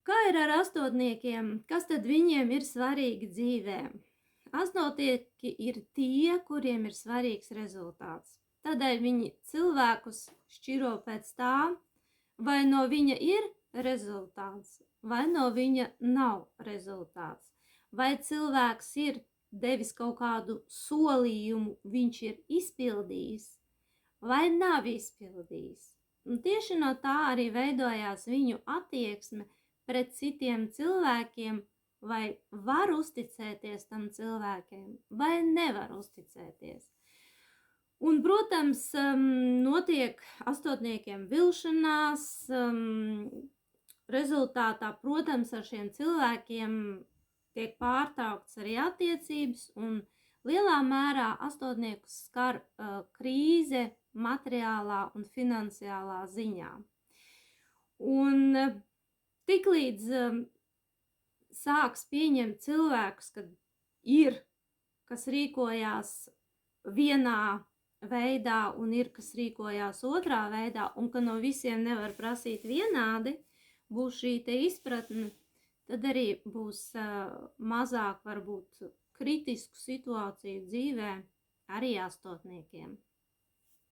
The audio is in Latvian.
Kā ir ar astotniekiem? Kas tad viņiem ir svarīgi dzīvē? Astotnieki ir tie, kuriem ir svarīgs rezultāts. Tādēļ viņi cilvēkus šķiro pēc tā, vai no viņa ir rezultāts, vai no viņa nav rezultāts. Vai cilvēks ir devis kaut kādu solījumu, viņš ir izpildījis, vai nav izpildījis. Un tieši no tā arī veidojās viņu attieksme pret citiem cilvēkiem, vai var uzticēties tam cilvēkiem, vai nevar uzticēties. Un, protams, notiek astotniekiem vilšanās, rezultātā, protams, ar šiem cilvēkiem tiek pārtraukts arī attiecības, un lielā mērā astotniekus skar krīze materiālā un finansiālā ziņā. Un tiklīdz sāks pieņemt cilvēkus, kad ir, kas rīkojās vienā veidā un ir, kas rīkojās otrā veidā, un ka no visiem nevar prasīt vienādi, būs šī te izpratne, tad arī būs mazāk varbūt kritisku situāciju dzīvē arī astotniekiem.